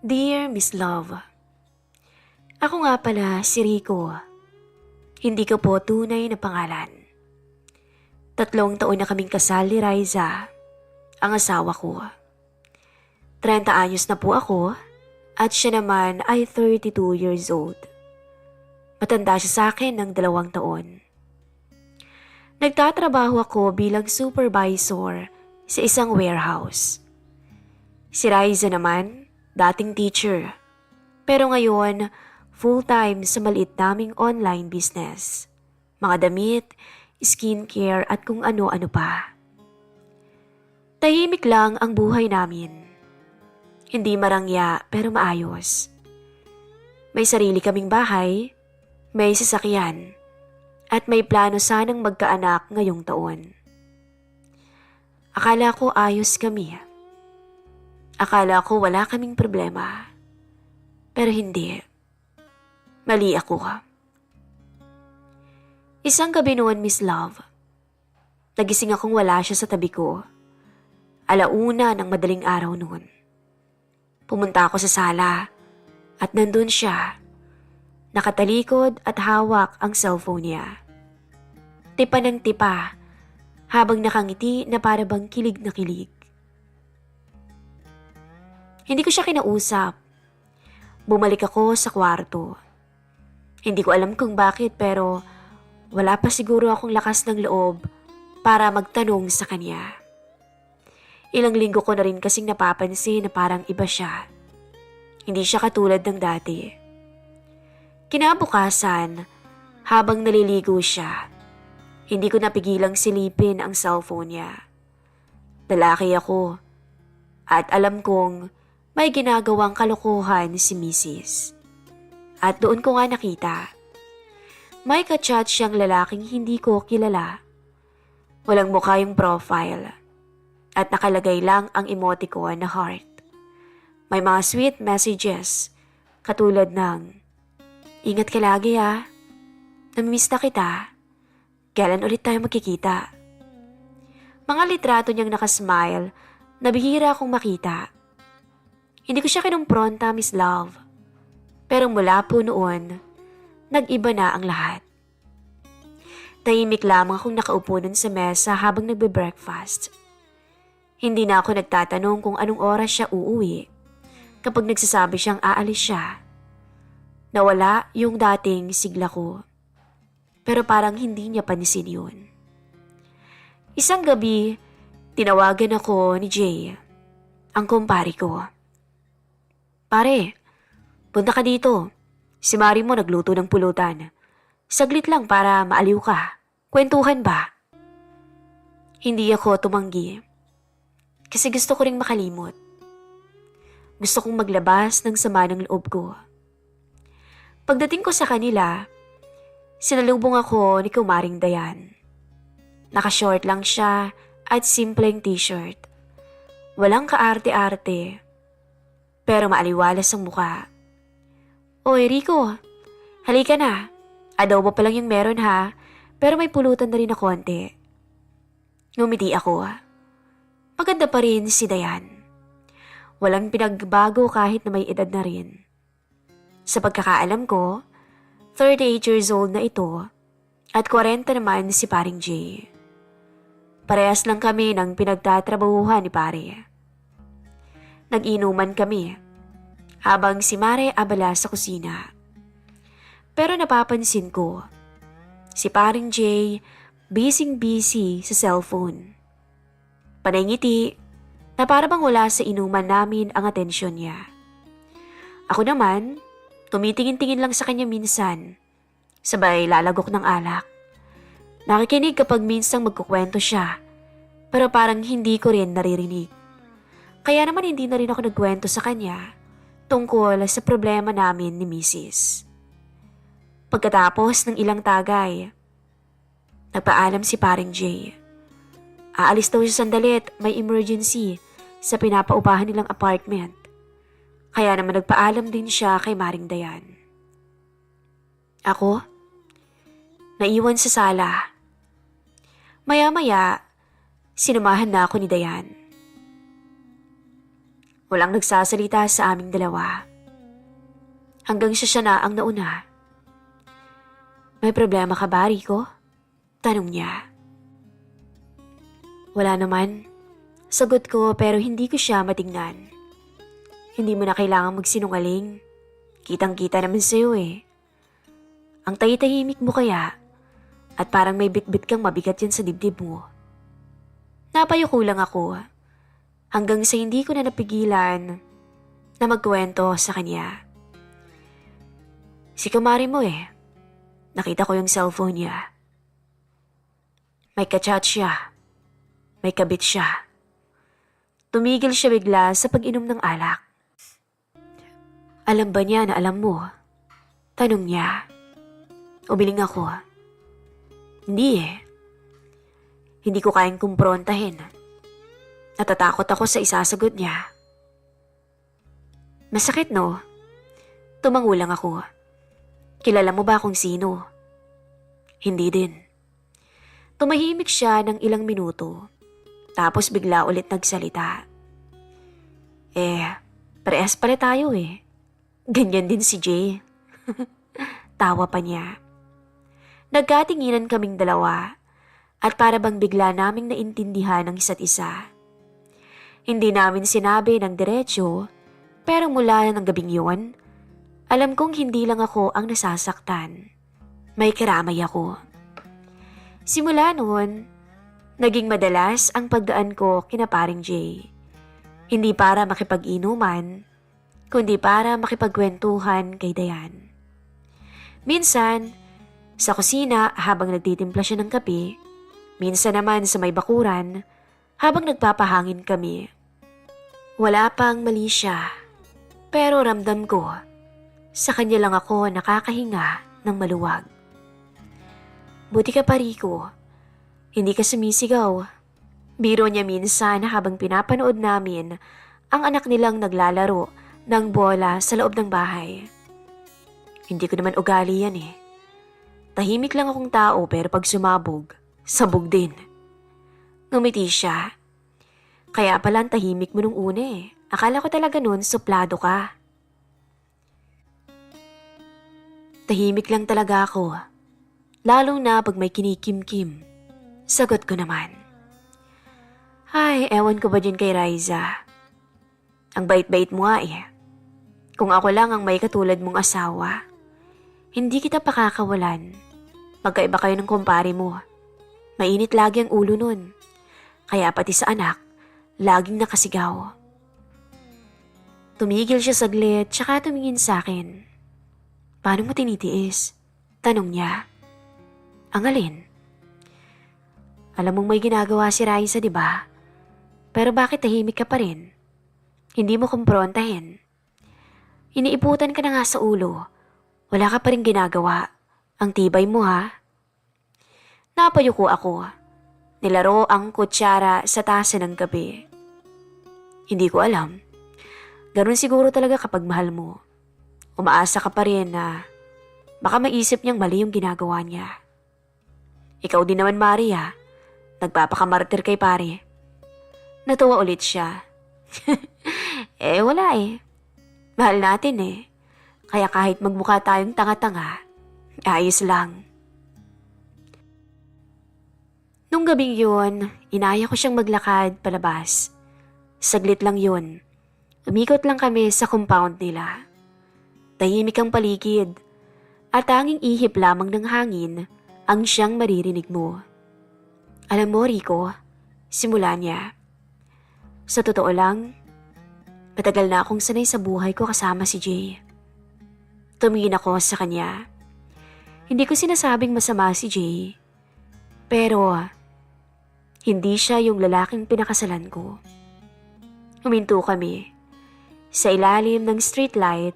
Dear Miss Love, ako nga pala si Rico. Hindi ko po tunay na pangalan. 3 taon na kaming kasal ni Riza, ang asawa ko. 30 anyos na po ako at siya naman ay 32 years old. Matanda siya sa akin ng 2 taon. Nagtatrabaho ako bilang supervisor sa isang warehouse. Si Riza naman, dating teacher. Pero ngayon, full-time sa maliit naming online business. Mga damit, skincare at kung ano-ano pa. Tahimik lang ang buhay namin. Hindi marangya pero maayos. May sarili kaming bahay, may sasakyan, at may plano sanang magkaanak ngayong taon. Akala ko ayos kami. Akala ko wala kaming problema. Pero hindi. Mali ako. Isang gabi noon, Miss Love. Nagising akong wala siya sa tabi ko. 1:00 ng madaling araw noon. Pumunta ako sa sala at nandun siya. Nakatalikod at hawak ang cellphone niya. Tipa ng tipa habang nakangiti na para bang kilig na kilig. Hindi ko siya kinausap. Bumalik ako sa kwarto. Hindi ko alam kung bakit pero wala pa siguro akong lakas ng loob para magtanong sa kanya. Ilang linggo ko na rin kasing napapansin na parang iba siya. Hindi siya katulad ng dati. Kinabukasan, habang naliligo siya, hindi ko napigilang silipin ang cellphone niya. Lalaki ako at alam kong may ginagawang kalokohan si Mrs. At doon ko nga nakita. May ka-chat siyang lalaking hindi ko kilala. Walang mukha yung profile. At nakalagay lang ang emoticon na heart. May mga sweet messages katulad ng, "Ingat ka lagi ha. Namimiss na kita. Kailan ulit tayo magkikita?" Mga litrato niyang nakasmile na bihira akong makita. Hindi ko siya kinumpronta, Miss Love. Pero mula po noon, nag-iba na ang lahat. Tahimik lamang akong nakaupo nun sa mesa habang nagbe-breakfast. Hindi na ako nagtatanong kung anong oras siya uuwi kapag nagsasabi siyang aalis siya. Nawala yung dating sigla ko. Pero parang hindi niya pansin yun. Isang gabi, tinawagan ako ni Jay, ang kumpare ko. "Pare, punta ka dito. Si Mari mo nagluto ng pulutan. Saglit lang para maaliw ka. Kwentuhan ba?" Hindi ako tumanggi. Kasi gusto ko ring makalimot. Gusto kong maglabas ng sama ng loob ko. Pagdating ko sa kanila, sinalubong ako ni Kumaring Dayan. Naka-short lang siya at simpleng t-shirt. Walang kaarte-arte. Pero maaliwalas ang mukha. "Oy, Rico, halika na. Adobo pa lang yung meron ha, pero may pulutan na rin na konti." Ngumiti ako. Maganda pa rin si Dayan. Walang pinagbago kahit na may edad na rin. Sa pagkakaalam ko, 38 years old na ito at 40 naman si paring Jay. Parehas lang kami ng pinagtatrabahuhan ni pare. Nag-inuman kami habang si Mare abala sa kusina. Pero napapansin ko, si paring Jay busy sa cellphone. Panay ngiti na para bang wala sa inuman namin ang atensyon niya. Ako naman, tumitingin-tingin lang sa kanya minsan, sabay lalagok ng alak. Nakikinig kapag minsang magkukwento siya, pero parang hindi ko rin naririnig. Kaya naman hindi na rin ako nagkwento sa kanya tungkol sa problema namin ni Mrs. Pagkatapos ng ilang tagay, nagpaalam si paring Jay. Aalis daw siya sandali at may emergency sa pinapaupahan nilang apartment. Kaya naman nagpaalam din siya kay Maring Dayan. Ako, naiwan sa sala. Maya-maya, sinamahan na ako ni Dayan. Walang nagsasalita sa aming dalawa. Hanggang siya na ang nauna. May problema ka ba, Rico? Tanong niya. Wala naman. Sagot ko pero hindi ko siya matingnan. Hindi mo na kailangang magsinungaling. Kitang-kita naman sa'yo eh. Ang tahi-tahimik mo kaya at parang may bitbit kang mabigat yan sa dibdib mo. Napayuko lang ako hanggang sa hindi ko na napigilan na magkwento sa kanya. Si kumari mo eh. Nakita ko yung cellphone niya. May kachat siya. May kabit siya. Tumigil siya bigla sa pag-inom ng alak. Alam ba niya na alam mo? Tanong niya. Umiling ako. Hindi eh. Hindi ko kayang kumprontahin. Natatakot ako sa isasagot niya. Masakit no? Tumangulang ako. Kilala mo ba kung sino? Hindi din. Tumahimik siya ng ilang minuto. Tapos bigla ulit nagsalita. Parehas pala tayo eh. Ganyan din si Jay. Tawa pa niya. Nagkatinginan kaming dalawa at para bang bigla naming naintindihan ang isa't isa. Hindi namin sinabi ng diretsyo pero mula ng gabing yun, alam kong hindi lang ako ang nasasaktan. May karamay ako. Simula noon, naging madalas ang pagdaan ko kina paring Jay. Hindi para makipag-inuman, kundi para makipagkwentuhan kay Dayan. Minsan, sa kusina habang nagtitimpla siya ng kape, minsan naman sa may bakuran habang nagpapahangin kami. Wala pang mali siya, pero ramdam ko, sa kanya lang ako nakakahinga ng maluwag. Buti ka pa, Rico. Hindi ka sumisigaw. Biro niya minsan habang pinapanood namin ang anak nilang naglalaro ng bola sa loob ng bahay. Hindi ko naman ugali yan eh. Tahimik lang akong tao pero pag sumabog, sabog din. Ngumiti siya. Kaya pala ang tahimik mo nung una eh. Akala ko talaga nun suplado ka. Tahimik lang talaga ako. Lalo na pag may kinikim-kim. Sagot ko naman. Ay, ewan ko ba dyan kay Riza. Ang bait-bait mo nga eh. Kung ako lang ang may katulad mong asawa, hindi kita pakakawalan. Magkaiba kayo ng kumpare mo. Mainit lagi ang ulo nun. Kaya pati sa anak, laging nakasigaw. Tumigil siya saglit, tsaka tumingin sa akin. Paano mo tinitiis? Tanong niya. Ang alin? Alam mong may ginagawa si Raisa, di ba? Pero bakit tahimik ka pa rin? Hindi mo kumprontahin. Iniiputan ka na nga sa ulo. Wala ka pa rin ginagawa. Ang tibay mo ha. Napayuko ako. Nilaro ang kutsara sa tasa ng gabi. Hindi ko alam. Ganun siguro talaga kapag mahal mo. Umaasa ka pa rin na baka maisip niyang mali yung ginagawa niya. Ikaw din naman, Maria. Nagpapakamartir kay pare. Natuwa ulit siya. Wala eh. Mahal natin eh. Kaya kahit magmukha tayong tanga-tanga, ayos lang. Nung gabing yun, inaya ko siyang maglakad palabas. Saglit lang yun. Umikot lang kami sa compound nila. Tahimik ang paligid at tanging ihip lamang ng hangin ang siyang maririnig mo. Alam mo, Rico, simula niya. Sa totoo lang, matagal na akong sanay sa buhay ko kasama si Jay. Tumingin ako sa kanya. Hindi ko sinasabing masama si Jay, pero hindi siya yung lalaking pinakasalan ko. Huminto kami. Sa ilalim ng streetlight,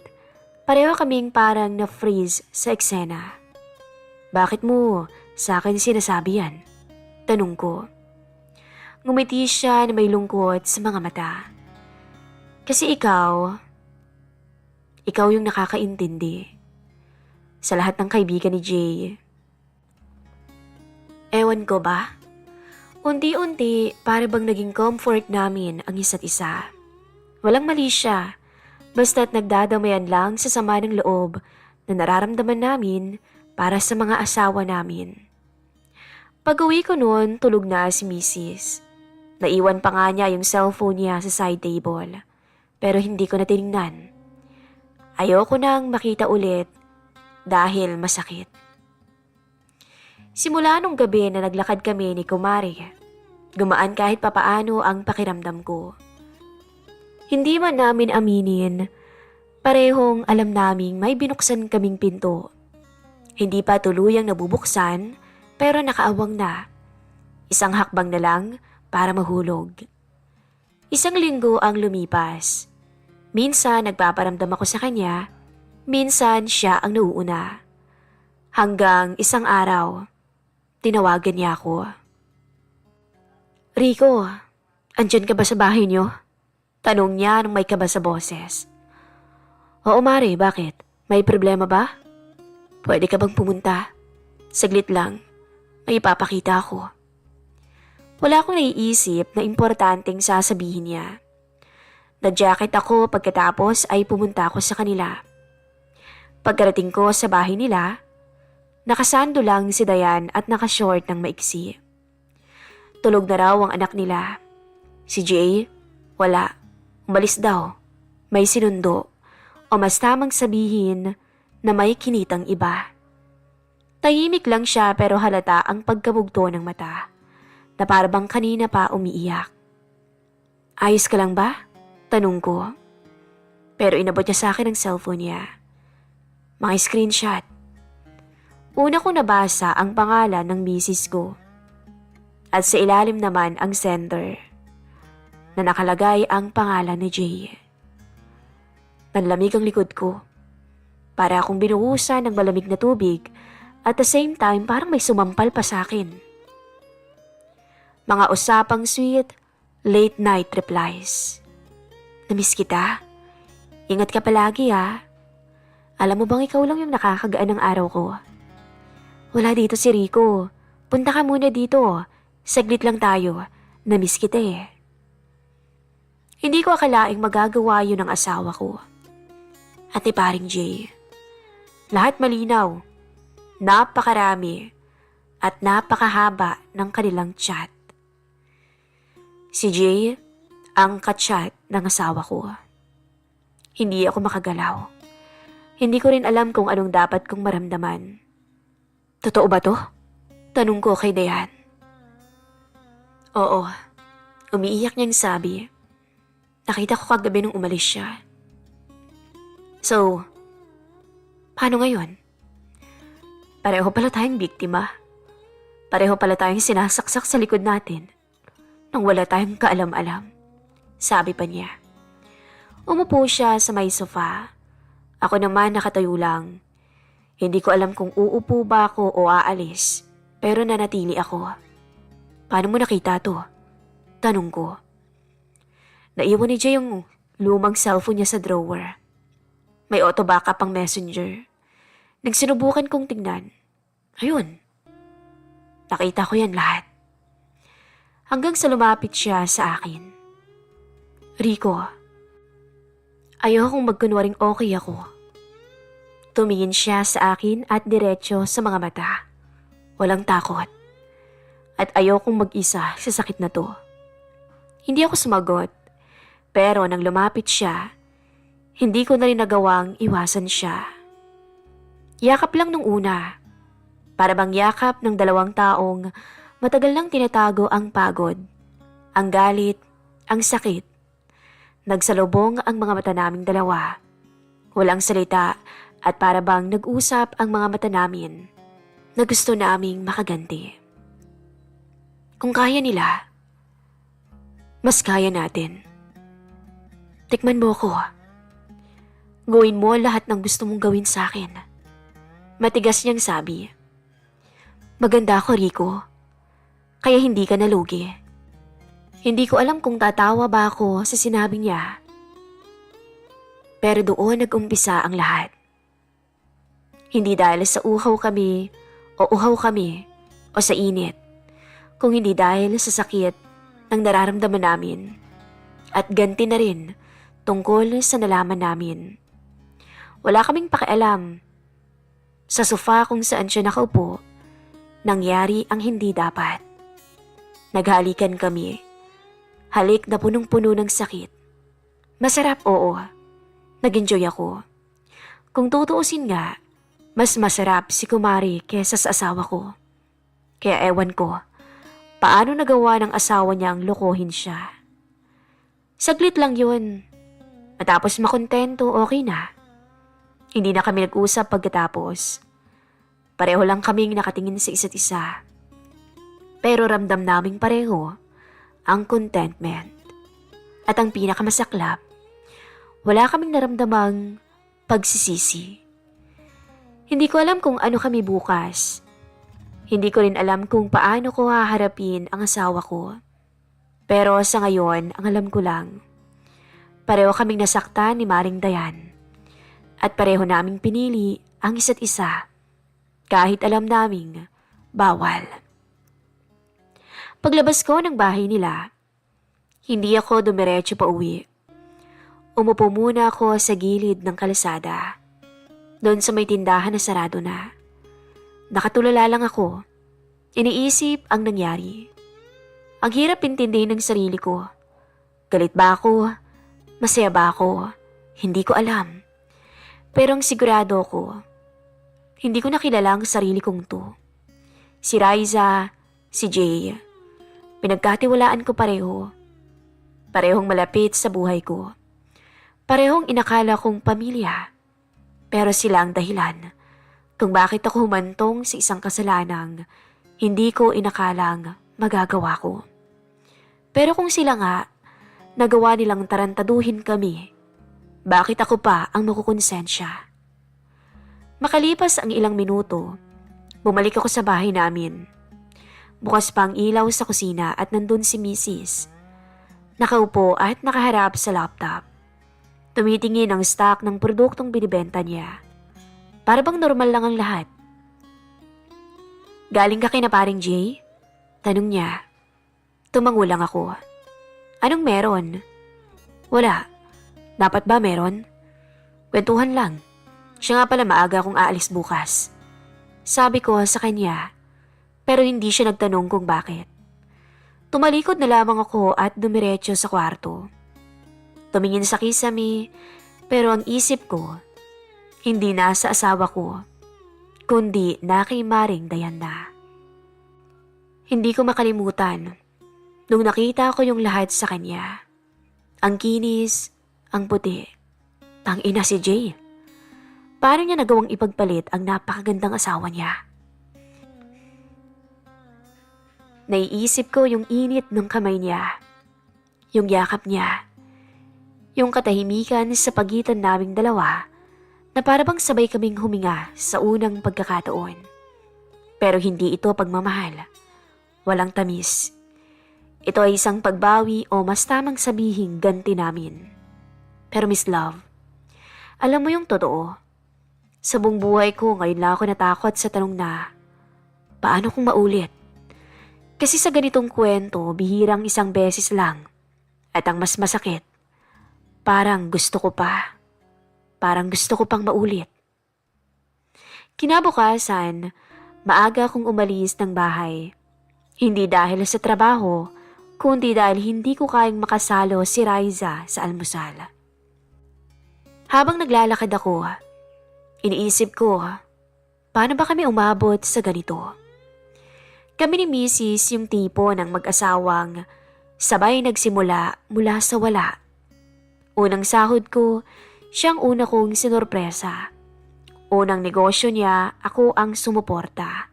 pareho kaming parang na-freeze sa eksena. Bakit mo sa akin sinasabi yan? Tanong ko. Ngumiti siya na may lungkot sa mga mata. Kasi ikaw yung nakakaintindi sa lahat ng kaibigan ni Jay. Ewan ko ba? Unti-unti para bang naging comfort namin ang isa't isa. Walang mali siya, basta't nagdadamayan lang sa sama ng loob na nararamdaman namin para sa mga asawa namin. Pag-uwi ko noon, tulog na si Mrs. Naiwan pa nga niya yung cellphone niya sa side table, pero hindi ko na tinignan. Ayoko nang makita ulit dahil masakit. Simula nung gabi na naglakad kami ni Kumari, gumaan kahit papaano ang pakiramdam ko. Hindi man namin aminin, parehong alam naming may binuksan kaming pinto. Hindi pa tuluyang nabubuksan, pero nakaawang na. Isang hakbang na lang para mahulog. Isang linggo ang lumipas. Minsan nagpaparamdam ako sa kanya, minsan siya ang nauuna. Hanggang isang araw, tinawagan niya ako. "Rico, andyan ka ba sa bahay niyo?" Tanong niya nang may kaba sa boses. "Oo, Mare, bakit? May problema ba? Pwede ka bang pumunta? Saglit lang, may ipapakita ako." Wala akong naiisip na importanteng sasabihin niya. Na-jacket ako pagkatapos ay pumunta ako sa kanila. Pagkarating ko sa bahay nila, nakasando lang si Dayan at nakashort ng maiksi. Tulog na raw ang anak nila. Si Jay, wala. Umalis daw. May sinundo. O mas tamang sabihin na may kinitang iba. Tahimik lang siya pero halata ang pagkabugto ng mata. Na parabang kanina pa umiiyak. "Ayos ka lang ba?" Tanong ko. Pero inabot niya sa akin ang cellphone niya. Mga screenshot. Una ko nabasa ang pangalan ng misis ko. At sa ilalim naman ang sender. Na nakalagay ang pangalan ni Jay. Nanlamig ang likod ko. Para akong binuhusan ng malamig na tubig at the same time parang may sumampal pa sa akin. Mga usapang sweet, late night replies. "Namiss kita. Ingat ka palagi ha. Alam mo bang ikaw lang yung nakakagaan ng araw ko? Wala dito si Rico. Punta ka muna dito. Saglit lang tayo. Namiss kita eh." Hindi ko akalaing magagawa yun ng asawa ko. At ni paring Jay. Lahat malinaw. Napakarami. At napakahaba ng kanilang chat. Si Jay, ang ka-chat ng asawa ko. Hindi ako makagalaw. Hindi ko rin alam kung anong dapat kong maramdaman. "Totoo ba to?" Tanong ko kay Dayan. "Oo." Umiiyak niyang sabi. Nakita ko kagabi nung umalis siya. "So, paano ngayon? Pareho pala tayong biktima. Pareho pala tayong sinasaksak sa likod natin nang wala tayong kaalam-alam." Sabi pa niya. Umupo siya sa may sofa. Ako naman nakatayo lang. Hindi ko alam kung uupo ba ako o aalis, pero nanatili ako. "Paano mo nakita to?" Tanong ko. Naiwan ni Jay yung lumang cellphone niya sa drawer. May auto backup pang messenger. Nagsinubukan kong tingnan. Ayun. Nakita ko yan lahat. Hanggang sa lumapit siya sa akin. "Rico, ayokong magkunwaring okay ako." Tumingin siya sa akin at diretso sa mga mata. Walang takot. At ayokong mag-isa sa sakit na to. Hindi ako sumagot. Pero nang lumapit siya, hindi ko na rin nagawang iwasan siya. Yakap lang nung una. Para bang yakap ng dalawang taong matagal nang tinatago ang pagod, ang galit, ang sakit. Nagsalubong ang mga mata naming dalawa. Walang salita at para bang nag-usap ang mga mata namin na gusto naming makaganti. Kung kaya nila, mas kaya natin. Tikman mo ko. Gawin mo lahat ng gusto mong gawin sa akin. Matigas niyang sabi. Maganda ako, Rico. Kaya hindi ka nalugi. Hindi ko alam kung tatawa ba ako sa sinabi niya. Pero doon nag-umpisa ang lahat. Hindi dahil sa uhaw kami o sa init, kung hindi dahil sa sakit ng nararamdaman namin. At ganti na rin tungkol sa nalaman namin. Wala kaming pakialam. Sa sofa kung saan siya nakaupo, nangyari ang hindi dapat. Naghalikan kami. Halik na punong-puno ng sakit. Masarap, oo. Nag-enjoy ako. Kung tutuusin nga, mas masarap si Kumari kesa sa asawa ko. Kaya ewan ko, paano nagawa ng asawa niyang lokohin siya. Saglit lang yun. Matapos makontento, okay na. Hindi na kami nag-usap pagkatapos. Pareho lang kaming nakatingin sa isa't isa. Pero ramdam naming pareho ang contentment. At ang pinakamasaklap, wala kaming naramdamang pagsisisi. Hindi ko alam kung ano kami bukas. Hindi ko rin alam kung paano ko haharapin ang asawa ko. Pero sa ngayon, ang alam ko lang, pareho kaming nasaktan ni Maring Dayan. At pareho naming pinili ang isa't isa. Kahit alam naming bawal. Paglabas ko ng bahay nila, hindi ako dumiretso pa uwi. Umupo muna ako sa gilid ng kalsada. Doon sa may tindahan na sarado na. Nakatulala lang ako. Iniisip ang nangyari. Ang hirap intindihin ng sarili ko. Galit ba ako? Masaya ba ako? Hindi ko alam. Pero ang sigurado ko, hindi ko nakilala ang sarili kong to. Si Riza, si Jay, pinagkatiwalaan ko pareho. Parehong malapit sa buhay ko. Parehong inakala kong pamilya. Pero sila ang dahilan kung bakit ako humantong sa isang kasalanang hindi ko inakalang magagawa ko. Pero kung sila nga, nagawa nilang tarantaduhin kami, bakit ako pa ang makukonsensya? Makalipas ang ilang minuto, bumalik ako sa bahay namin. Bukas pa ang ilaw sa kusina at nandun si Mrs. Nakaupo at nakaharap sa laptop. Tumitingin ang stock ng produktong binibenta niya. Para bang normal lang ang lahat. Galing ka kay na paring Jay? Tanong niya. Tumango lang ako. Anong meron? Wala. Dapat ba meron? Kwentuhan lang. Siya nga pala maaga kung aalis bukas. Sabi ko sa kanya, pero hindi siya nagtanong kung bakit. Tumalikod na lamang ako at dumiretso sa kwarto. Tumingin sa kisame, pero ang isip ko, hindi na sa asawa ko, kundi na kay Maring Dayan na. Hindi ko makalimutan nung nakita ko yung lahat sa kanya. Ang kinis, ang puti, ang ina si Jay. Paano niya nagawang ipagpalit ang napakagandang asawa niya? Naiisip ko yung init ng kamay niya, yung yakap niya, yung katahimikan sa pagitan naming dalawa na para bang sabay kaming huminga sa unang pagkakataon. Pero hindi ito pagmamahal. Walang tamis. Ito ay isang pagbawi o mas tamang sabihing ganti namin. Pero Miss Love, alam mo yung totoo. Sa buong buhay ko ngayon lang ako natakot sa tanong na, paano kung maulit? Kasi sa ganitong kwento, bihirang isang beses lang. At ang mas masakit, parang gusto ko pa. Parang gusto ko pang maulit. Kinabukasan, maaga akong umalis ng bahay. Hindi dahil sa trabaho, kundi dahil hindi ko kayang makasalo si Riza sa almusal. Habang naglalakad ako, iniisip ko, paano ba kami umabot sa ganito? Kami ni Mrs. yung tipo ng mag-asawang sabay nagsimula mula sa wala. Unang sahod ko, siyang una kong sinorpresa. Unang negosyo niya, ako ang sumuporta.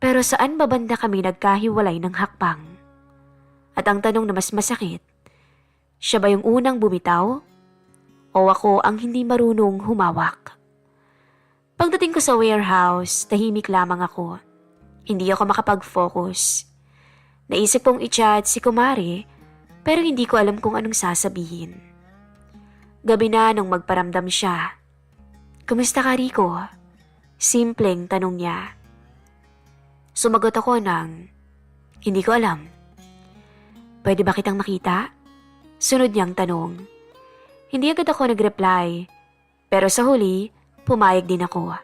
Pero saan ba banda kami nagkahiwalay ng hakbang? At ang tanong na mas masakit, siya ba yung unang bumitaw? O ako ang hindi marunong humawak? Pagdating ko sa warehouse, tahimik lamang ako. Hindi ako makapag-focus. Naisip kong i-chat si Kumari, pero hindi ko alam kung anong sasabihin. Gabi na nung magparamdam siya. Kumusta ka, Rico? Simpleng tanong niya. Sumagot ako ng, hindi ko alam. Pwede ba kitang makita? Sunod niyang tanong. Hindi agad ako nag-reply, pero sa huli, pumayag din ako.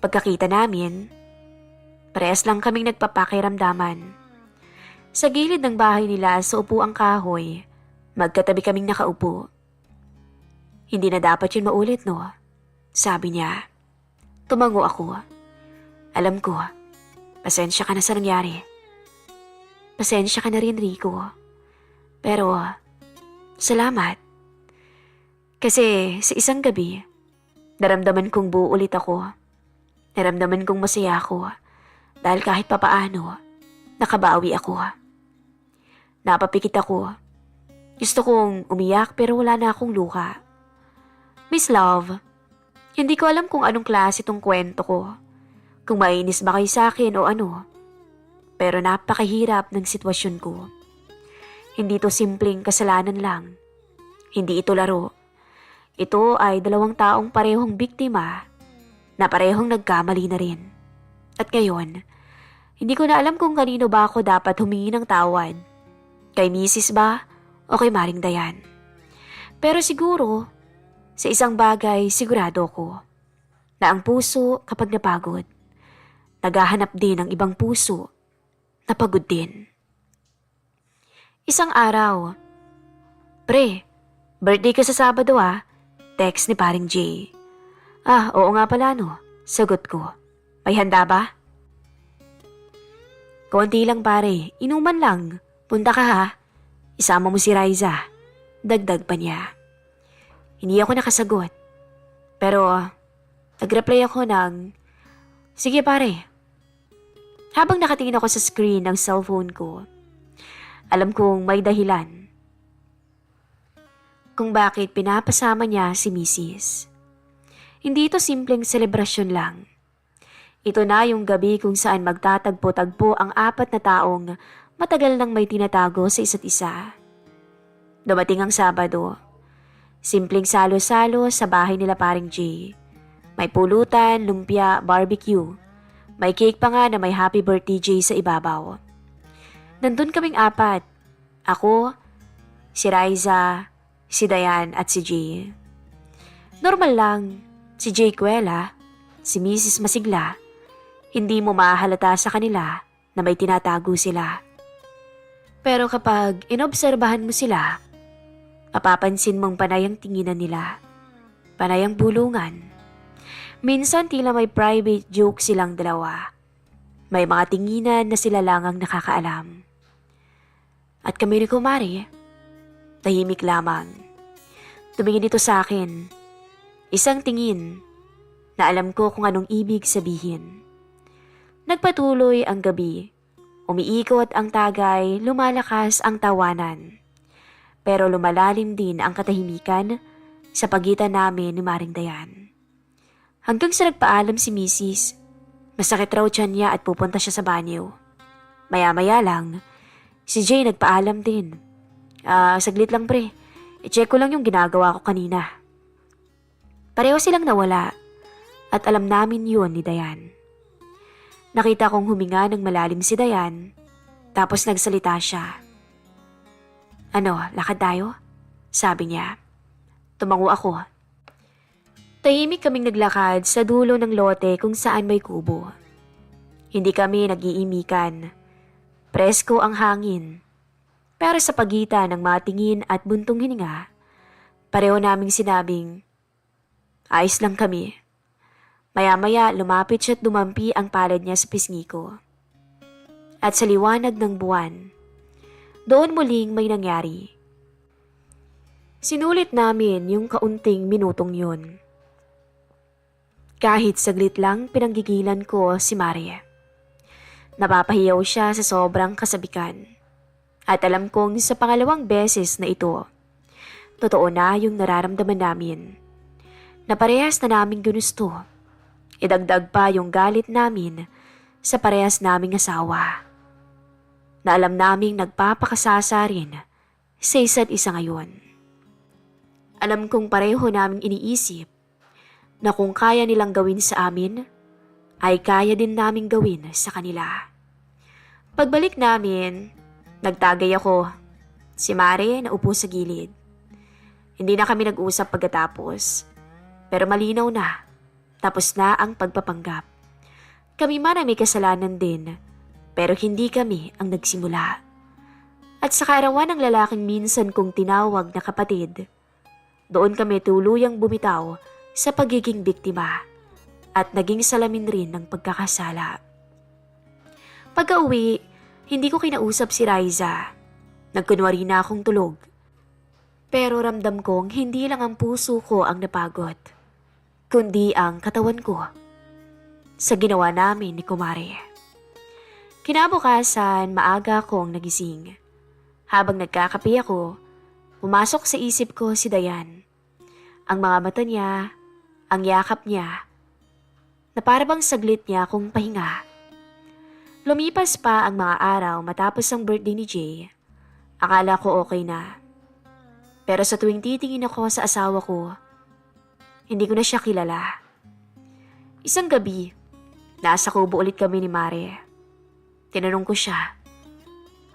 Pagkakita namin, parehas lang kaming nagpapakiramdaman. Sa gilid ng bahay nila sa upuang kahoy, magkatabi kaming nakaupo. Hindi na dapat yun maulit, no? Sabi niya. Tumango ako. Alam ko, pasensya ka na sa nangyari. Pasensya ka na rin, Rico. Pero, salamat. Kasi sa isang gabi, naramdaman kong buo ulit ako. Naramdaman kong masaya ako dahil kahit papaano, nakabawi ako. Napapikit ako. Gusto kong umiyak pero wala na akong luha. Miss Love, hindi ko alam kung anong klase tong kwento ko. Kung mainis ba kayo sa akin o ano. Pero napakahirap ng sitwasyon ko. Hindi to simpleng kasalanan lang. Hindi ito laro. Ito ay 2 taong parehong biktima na parehong nagkamali na rin. At ngayon, hindi ko na alam kung kanino ba ako dapat humingi ng tawad. Kay Mrs. ba o kay Maring Dayan. Pero siguro, sa isang bagay sigurado ko na ang puso kapag napagod, naghahanap din ng ibang puso na pagod din. Isang araw, pre, birthday ka sa Sabado ah. Text ni paring Jay. Oo nga pala no, sagot ko. May handa ba? Konti lang pare, inuman lang. Punta ka ha. Isama mo si Riza. Dagdag pa niya. Hindi ako nakasagot. Pero, nag-reply ako ng, sige pare. Habang nakatingin ako sa screen ng cellphone ko, alam kong may dahilan kung bakit pinapasama niya si Mrs. Hindi ito simpleng selebrasyon lang. Ito na yung gabi kung saan magtatagpo-tagpo ang 4 na taong matagal nang may tinatago sa isa't isa. Dumating ang Sabado. Simpleng salo-salo sa bahay nila paring Jay. May pulutan, lumpia, barbecue. May cake pa nga na may happy birthday Jay sa ibabaw. Nandun kaming 4. Ako, si Riza, si Dayan at si Jay. Normal lang, si Jay Kuela, si Mrs. Masigla, hindi mo mahalata sa kanila na may tinatago sila. Pero kapag inobserbahan mo sila, mapapansin mong panay ang tinginan nila, panay ang bulungan. Minsan tila may private joke silang dalawa. May mga tinginan na sila lang ang nakakaalam. At kami ni Kumari, tahimik lamang. Tumingin ito sa akin. Isang tingin na alam ko kung anong ibig sabihin. Nagpatuloy ang gabi. Umiikot ang tagay, lumalakas ang tawanan. Pero lumalalim din ang katahimikan sa pagitan namin ni Maring Dayan. Hanggang sa nagpaalam si Mrs. Masakit raw tiyan niya at pupunta siya sa banyo. Maya-maya lang, si Jay nagpaalam din. Saglit lang pre. I-check ko lang yung ginagawa ko kanina. Pareho silang nawala at alam namin yun ni Dayan. Nakita kong huminga ng malalim si Dayan tapos nagsalita siya. Ano, lakad tayo? Sabi niya. Tumango ako. Tahimik kaming naglakad sa dulo ng lote kung saan may kubo. Hindi kami nag-iimikan. Presko ang hangin. Pero sa pagitan ng matingin at buntong hininga, pareho naming sinabing, ayos lang kami. Maya-maya lumapit siya at dumampi ang palad niya sa pisngi ko. At sa liwanag ng buwan, doon muling may nangyari. Sinulit namin yung kaunting minutong yun. Kahit saglit lang pinanggigilan ko si Maria. Napapahiyaw siya sa sobrang kasabikan. At alam kong sa pangalawang beses na ito, totoo na yung nararamdaman namin. Na parehas na naming ginusto. Idagdag pa yung galit namin sa parehas naming asawa. Na alam naming nagpapakasasa rin sa isa't isa ngayon. Alam kong pareho naming iniisip na kung kaya nilang gawin sa amin, ay kaya din naming gawin sa kanila. Pagbalik namin, nagtagay ako. Si Mare naupo sa gilid. Hindi na kami nag-usap pagkatapos. Pero malinaw na, tapos na ang pagpapanggap. Kami man ay may kasalanan din, pero hindi kami ang nagsimula. At sa kaarawan ng lalaking minsan kong tinawag na kapatid, doon kami tuluyang bumitaw sa pagiging biktima at naging salamin rin ng pagkakasala. Pagka-uwi, hindi ko kinausap si Riza. Nagkunwari na akong tulog. Pero ramdam kong hindi lang ang puso ko ang napagod, kundi ang katawan ko sa ginawa namin ni Kumare. Kinabukasan, maaga akong nagising. Habang nagkakape ako, pumasok sa isip ko si Dayan. Ang mga mata niya, ang yakap niya, na parabang saglit niya akong pahinga. Lumipas pa ang mga araw matapos ang birthday ni Jay. Akala ko okay na. Pero sa tuwing titingin ako sa asawa ko, hindi ko na siya kilala. Isang gabi, nasa kubo ulit kami ni Mare. Tinanong ko siya,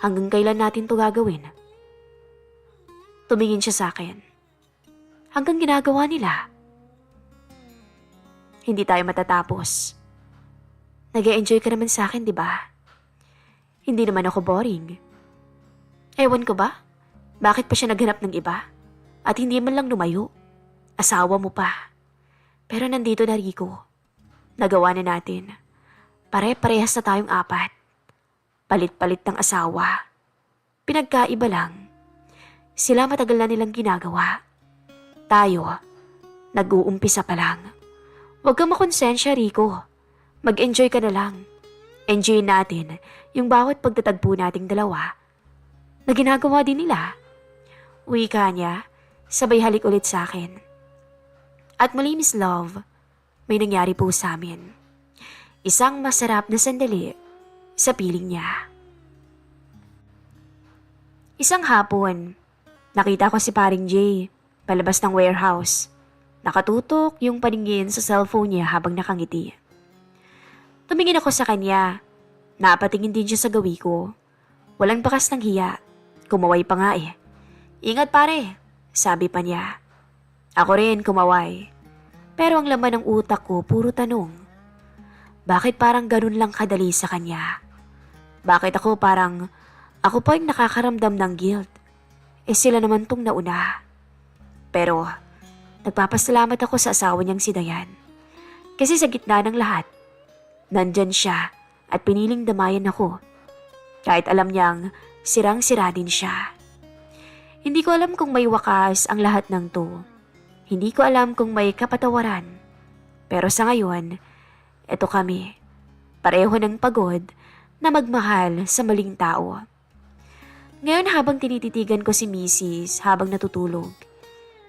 hanggang kailan natin to gagawin? Tumingin siya sa akin. Hanggang ginagawa nila. Hindi tayo matatapos. Nag-e-enjoy ka naman sa akin, di ba? Hindi naman ako boring. Ewan ko ba? Bakit pa siya naghanap ng iba? At hindi man lang lumayo. Asawa mo pa. Pero nandito na Rico. Nagawa na natin. Pare-parehas na tayong apat. Palit-palit ng asawa. Pinagkaiba lang. Sila matagal na nilang ginagawa. Tayo, nag-uumpisa pa lang. Huwag kang makonsensya, Rico. Mag-enjoy ka na lang. Enjoy natin yung bawat pagtatagpo nating dalawa na ginagawa din nila. Uwi ka niya, sabay halik ulit sa akin. At muli, Miss Love, may nangyari po sa amin. Isang masarap na sandali sa piling niya. Isang hapon, nakita ko si paring Jay palabas ng warehouse. Nakatutok yung paningin sa cellphone niya habang nakangiti. Tumingin ako sa kanya. Napatingin din siya sa gawi ko. Walang bakas ng hiya. Kumaway pa nga eh. Ingat pare, sabi pa niya. Ako rin kumaway. Pero ang laman ng utak ko puro tanong. Bakit parang ganun lang kadali sa kanya? Bakit ako pa yung nakakaramdam ng guilt? Eh sila naman tong nauna. Pero nagpapasalamat ako sa asawa niyang si Dayan. Kasi sa gitna ng lahat, nandyan siya at piniling damayan ako. Kahit alam niyang sirang-sira din siya. Hindi ko alam kung may wakas ang lahat ng to. Hindi ko alam kung may kapatawaran. Pero sa ngayon, eto kami. Pareho ng pagod na magmahal sa maling tao. Ngayon habang tinititigan ko si Mrs. habang natutulog,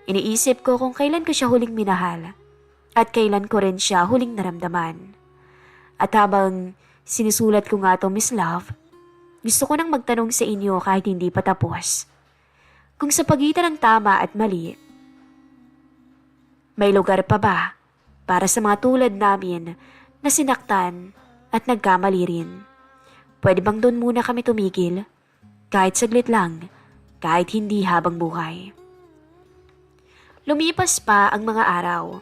iniisip ko kung kailan ko siya huling minahal at kailan ko rin siya huling naramdaman. At habang sinusulat ko nga to, Miss Love, gusto ko nang magtanong sa inyo kahit hindi pa tapos. Kung sa pagitan ng tama at mali, may lugar pa ba para sa mga tulad namin na sinaktan at nagkamali rin? Pwede bang doon muna kami tumigil? Kahit saglit lang, kahit hindi habang buhay. Lumipas pa ang mga araw.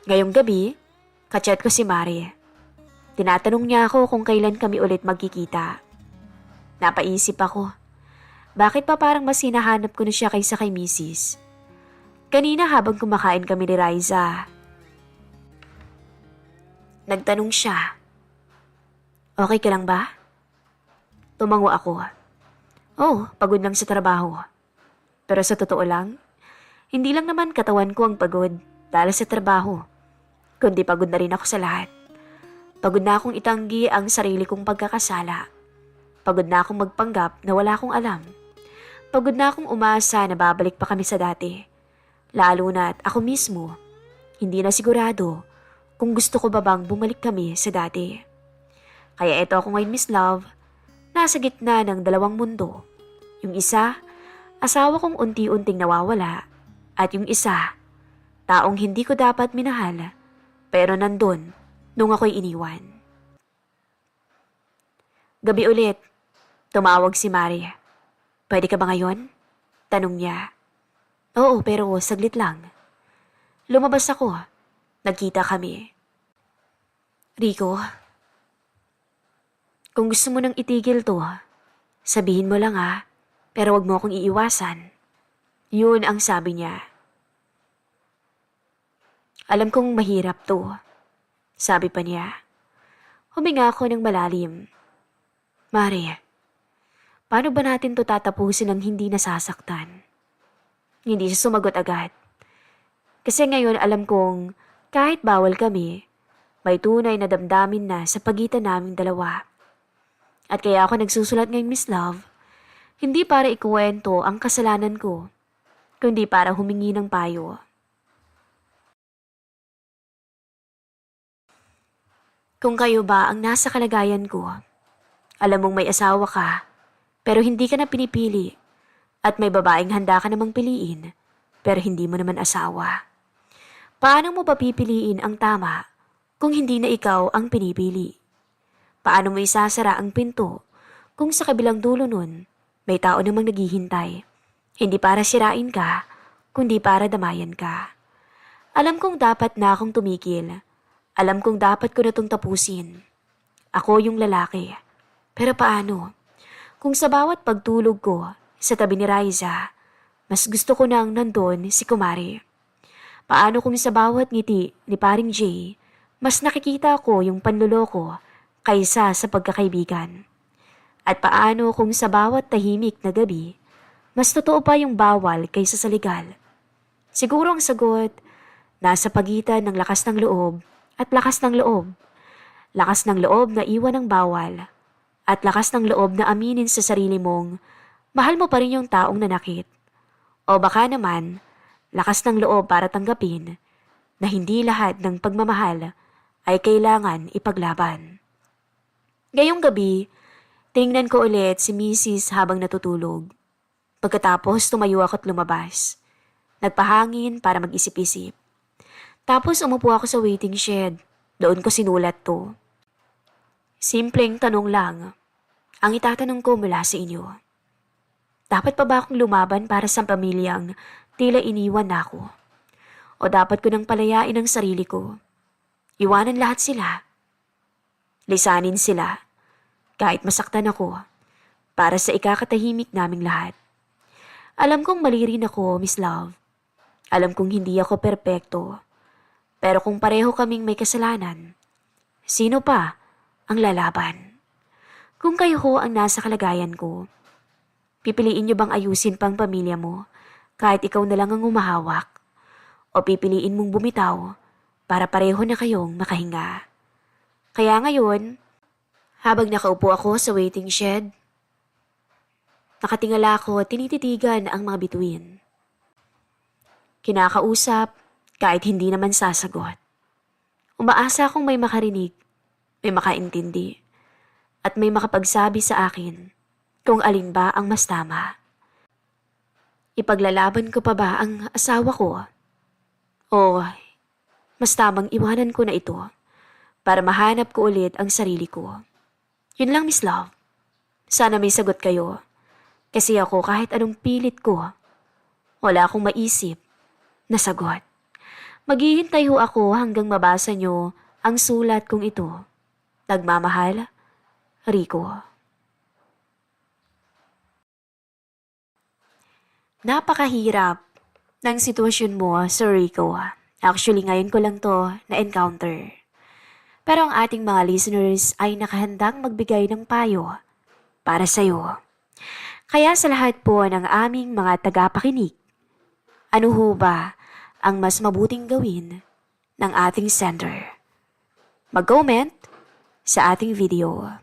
Ngayong gabi, kachat ko si Mare. Tinatanong niya ako kung kailan kami ulit magkikita. Napaisip ako, bakit pa parang mas hinahanap ko na siya kaysa kay Mrs. Kanina habang kumakain kami ni Riza, nagtanong siya, okay ka lang ba? Tumango ako. Oh, pagod lang sa trabaho. Pero sa totoo lang, hindi lang naman katawan ko ang pagod dahil sa trabaho, kundi pagod na rin ako sa lahat. Pagod na akong itanggi ang sarili kong pagkakasala. Pagod na akong magpanggap na wala akong alam. Pagod na akong umasa na babalik pa kami sa dati. Lalo na't ako mismo, hindi na sigurado kung gusto ko ba bang bumalik kami sa dati. Kaya eto ako ngayon, Miss Love, nasa gitna ng dalawang mundo. Yung isa, asawa kong unti-unting nawawala. At yung isa, taong hindi ko dapat minahal, pero nandun nung ako'y iniwan. Gabi ulit, tumawag si Mare. Pwede ka ba ngayon? Tanong niya. Oo, pero saglit lang. Lumabas ako. Nagkita kami. Rico, kung gusto mo nang itigil to, sabihin mo lang pero wag mo akong iiwasan. Yun ang sabi niya. Alam kong mahirap to, sabi pa niya. Huminga ako ng malalim. Mare, paano ba natin to tatapusin ng hindi nasasaktan? Hindi siya sumagot agad. Kasi ngayon alam kong kahit bawal kami, may tunay na damdamin na sa pagitan naming dalawa. At kaya ako nagsusulat ngayong Miss Love, hindi para ikuwento ang kasalanan ko, kundi para humingi ng payo. Kung kayo ba ang nasa kalagayan ko, alam mong may asawa ka, pero hindi ka na pinipili, at may babaeng handa ka namang piliin, pero hindi mo naman asawa. Paano mo ba pipiliin ang tama kung hindi na ikaw ang pinipili? Paano mo isasara ang pinto kung sa kabilang dulo nun may tao namang naghihintay? Hindi para sirain ka, kundi para damayan ka. Alam kong dapat na akong tumigil. Alam kong dapat ko na itong tapusin. Ako yung lalaki. Pero paano? Kung sa bawat pagtulog ko sa tabi ni Raisa, mas gusto ko nang nandun si Kumari. Paano kung sa bawat ngiti ni Paring Jay, mas nakikita ko yung panluloko kaysa sa pagkakaibigan? At paano kung sa bawat tahimik na gabi, mas totoo pa yung bawal kaysa sa legal? Siguro ang sagot, nasa pagitan ng lakas ng loob at lakas ng loob. Lakas ng loob na iwan ng bawal at lakas ng loob na aminin sa sarili mong mahal mo pa rin yung taong nanakit. O baka naman, lakas ng loob para tanggapin na hindi lahat ng pagmamahal ay kailangan ipaglaban. Ngayong gabi, tingnan ko ulit si Mrs. habang natutulog. Pagkatapos tumayo ako at lumabas. Nagpahangin para mag-isip-isip. Tapos umupo ako sa waiting shed. Doon ko sinulat to. Simpleng tanong lang ang itatanong ko mula sa inyo. Dapat pa ba akong lumaban para sa pamilyang tila iniwan na ako? O dapat ko nang palayain ang sarili ko? Iwanan lahat sila. Lisanin sila. Kahit masaktan ako. Para sa ikakatahimik naming lahat. Alam kong mali rin ako, Miss Love. Alam kong hindi ako perpekto. Pero kung pareho kaming may kasalanan, sino pa ang lalaban? Kung kayo ho ang nasa kalagayan ko, pipiliin niyo bang ayusin pang pamilya mo kahit ikaw na lang ang umahawak? O pipiliin mong bumitaw para pareho na kayong makahinga? Kaya ngayon, habang nakaupo ako sa waiting shed, nakatingala ako at tinititigan ang mga bituin. Kinakausap kahit hindi naman sasagot. Umaasa akong may makarinig, may makaintindi, at may makapagsabi sa akin kung alin ba ang mas tama. Ipaglalaban ko pa ba ang asawa ko? O mas tamang iwanan ko na ito para mahanap ko ulit ang sarili ko? Yun lang, Miss Love. Sana may sagot kayo. Kasi ako kahit anong pilit ko, wala akong maisip na sagot. Maghihintay ho ako hanggang mabasa nyo ang sulat kong ito. Nagmamahal, Rico. Napakahirap ng sitwasyon mo, Sir Rico. Actually, ngayon ko lang to na-encounter. Pero ang ating mga listeners ay nakahandang magbigay ng payo para sa'yo. Kaya sa lahat po ng aming mga tagapakinig, ano ho ba ang mas mabuting gawin ng ating sender? Mag-comment sa ating video.